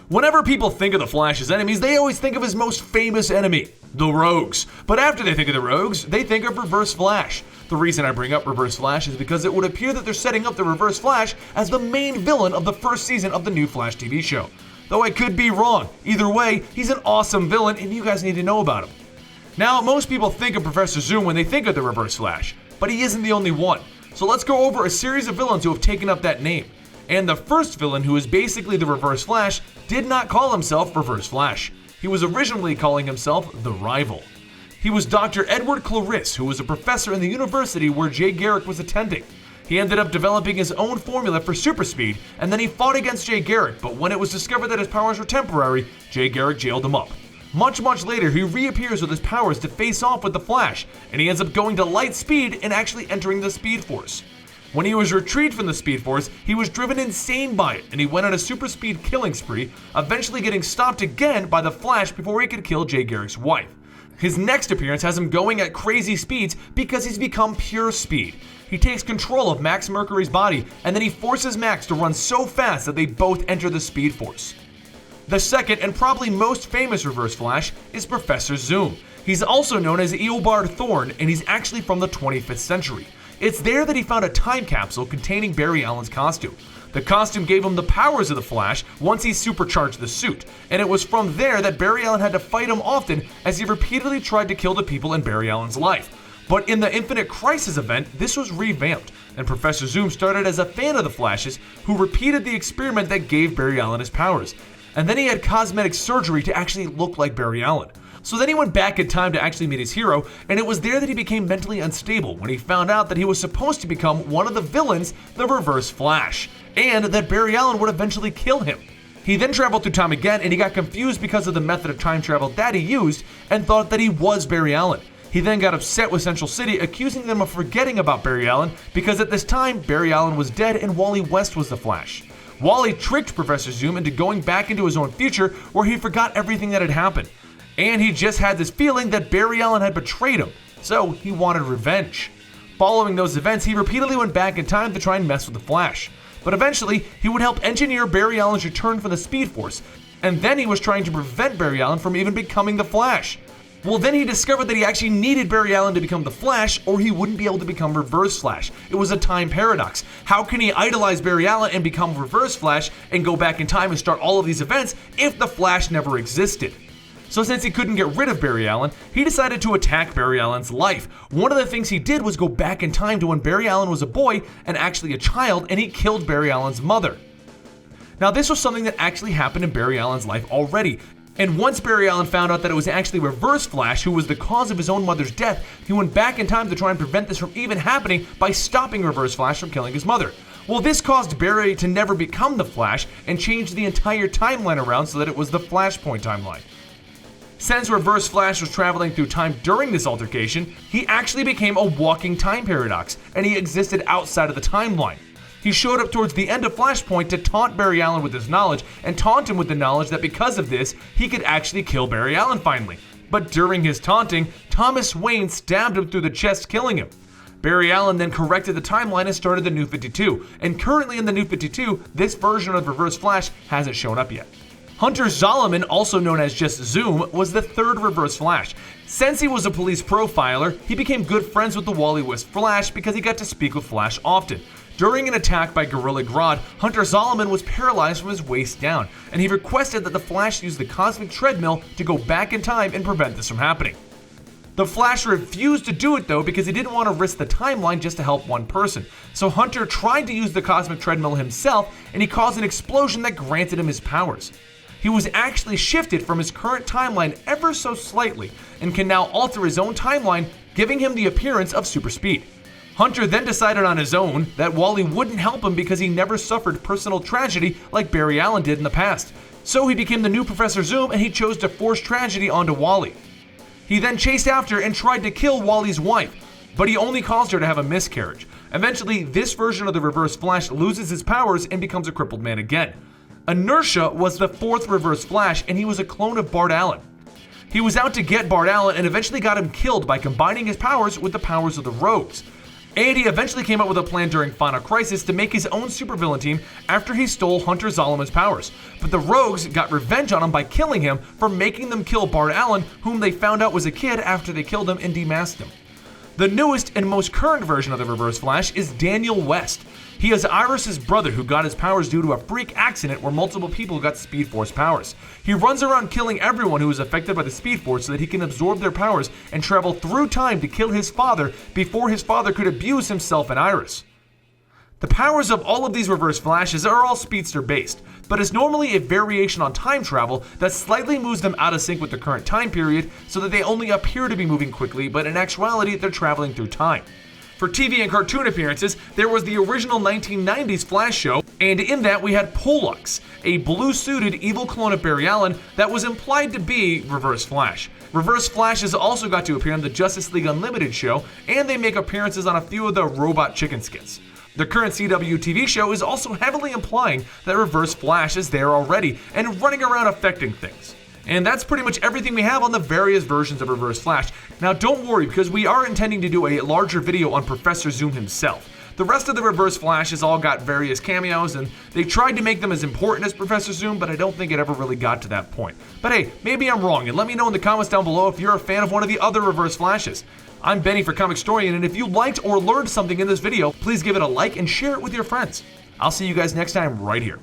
Whenever people think of the Flash's enemies, they always think of his most famous enemy, the Rogues. But after they think of the Rogues, they think of Reverse Flash. The reason I bring up Reverse Flash is because it would appear that they're setting up the Reverse Flash as the main villain of the first season of the new Flash TV show. Though I could be wrong. Either way, he's an awesome villain and you guys need to know about him. Now, most people think of Professor Zoom when they think of the Reverse Flash, but he isn't the only one. So let's go over a series of villains who have taken up that name. And the first villain, who is basically the Reverse Flash, did not call himself Reverse Flash. He was originally calling himself the Rival. He was Dr. Edward Clarisse, who was a professor in the university where Jay Garrick was attending. He ended up developing his own formula for super speed, and then he fought against Jay Garrick, but when it was discovered that his powers were temporary, Jay Garrick jailed him up. Much later, he reappears with his powers to face off with the Flash, and he ends up going to light speed and actually entering the Speed Force. When he was retrieved from the Speed Force, he was driven insane by it, and he went on a super speed killing spree, eventually getting stopped again by the Flash before he could kill Jay Garrick's wife. His next appearance has him going at crazy speeds because he's become pure speed. He takes control of Max Mercury's body, and then he forces Max to run so fast that they both enter the Speed Force. The second and probably most famous Reverse Flash is Professor Zoom. He's also known as Eobard Thorne, and he's actually from the 25th century. It's there that he found a time capsule containing Barry Allen's costume. The costume gave him the powers of the Flash once he supercharged the suit, and it was from there that Barry Allen had to fight him often as he repeatedly tried to kill the people in Barry Allen's life. But in the Infinite Crisis event, this was revamped, and Professor Zoom started as a fan of the Flashes who repeated the experiment that gave Barry Allen his powers. And then he had cosmetic surgery to actually look like Barry Allen. So then he went back in time to actually meet his hero, and it was there that he became mentally unstable when he found out that he was supposed to become one of the villains, the Reverse Flash, and that Barry Allen would eventually kill him. He then traveled through time again, and he got confused because of the method of time travel that he used and thought that he was Barry Allen. He then got upset with Central City, accusing them of forgetting about Barry Allen because at this time, Barry Allen was dead and Wally West was the Flash. Wally tricked Professor Zoom into going back into his own future where he forgot everything that had happened. And he just had this feeling that Barry Allen had betrayed him, so he wanted revenge. Following those events, he repeatedly went back in time to try and mess with the Flash. But eventually, he would help engineer Barry Allen's return from the Speed Force, and then he was trying to prevent Barry Allen from even becoming the Flash. Well, then he discovered that he actually needed Barry Allen to become the Flash, or he wouldn't be able to become Reverse Flash. It was a time paradox. How can he idolize Barry Allen and become Reverse Flash and go back in time and start all of these events if the Flash never existed? So since he couldn't get rid of Barry Allen, he decided to attack Barry Allen's life. One of the things he did was go back in time to when Barry Allen was a boy and actually a child, and he killed Barry Allen's mother. Now, this was something that actually happened in Barry Allen's life already. And once Barry Allen found out that it was actually Reverse Flash who was the cause of his own mother's death, he went back in time to try and prevent this from even happening by stopping Reverse Flash from killing his mother. Well, this caused Barry to never become the Flash and changed the entire timeline around so that it was the Flashpoint timeline. Since Reverse Flash was traveling through time during this altercation, he actually became a walking time paradox, and he existed outside of the timeline. He showed up towards the end of Flashpoint to taunt Barry Allen with his knowledge, and taunt him with the knowledge that because of this, he could actually kill Barry Allen finally. But during his taunting, Thomas Wayne stabbed him through the chest, killing him. Barry Allen then corrected the timeline and started the New 52, and currently in the New 52, this version of Reverse Flash hasn't shown up yet. Hunter Zolomon, also known as just Zoom, was the third Reverse Flash. Since he was a police profiler, he became good friends with the Wally West Flash because he got to speak with Flash often. During an attack by Gorilla Grodd, Hunter Zolomon was paralyzed from his waist down, and he requested that the Flash use the cosmic treadmill to go back in time and prevent this from happening. The Flash refused to do it though because he didn't want to risk the timeline just to help one person. So Hunter tried to use the cosmic treadmill himself, and he caused an explosion that granted him his powers. He was actually shifted from his current timeline ever so slightly and can now alter his own timeline, giving him the appearance of super speed. Hunter then decided on his own that Wally wouldn't help him because he never suffered personal tragedy like Barry Allen did in the past. So he became the new Professor Zoom, and he chose to force tragedy onto Wally. He then chased after and tried to kill Wally's wife, but he only caused her to have a miscarriage. Eventually, this version of the Reverse Flash loses his powers and becomes a crippled man again. Inertia was the fourth Reverse Flash, and he was a clone of Bart Allen. He was out to get Bart Allen and eventually got him killed by combining his powers with the powers of the Rogues. And he eventually came up with a plan during Final Crisis to make his own supervillain team after he stole Hunter Zolomon's powers. But the Rogues got revenge on him by killing him for making them kill Bart Allen, whom they found out was a kid after they killed him and demasked him. The newest and most current version of the Reverse Flash is Daniel West. He is Iris's brother who got his powers due to a freak accident where multiple people got Speed Force powers. He runs around killing everyone who is affected by the Speed Force so that he can absorb their powers and travel through time to kill his father before his father could abuse himself and Iris. The powers of all of these Reverse Flashes are all speedster based, but is normally a variation on time travel that slightly moves them out of sync with the current time period so that they only appear to be moving quickly, but in actuality they're traveling through time. For TV and cartoon appearances, there was the original 1990s Flash show, and in that we had Pollux, a blue-suited evil clone of Barry Allen that was implied to be Reverse Flash. Reverse Flashes also got to appear on the Justice League Unlimited show, and they make appearances on a few of the Robot Chicken skits. The current CW TV show is also heavily implying that Reverse Flash is there already and running around affecting things. And that's pretty much everything we have on the various versions of Reverse Flash. Now don't worry, because we are intending to do a larger video on Professor Zoom himself. The rest of the Reverse Flashes all got various cameos, and they tried to make them as important as Professor Zoom, but I don't think it ever really got to that point. But hey, maybe I'm wrong, and let me know in the comments down below if you're a fan of one of the other Reverse Flashes. I'm Benny for Comicstorian, and if you liked or learned something in this video, please give it a like and share it with your friends. I'll see you guys next time right here.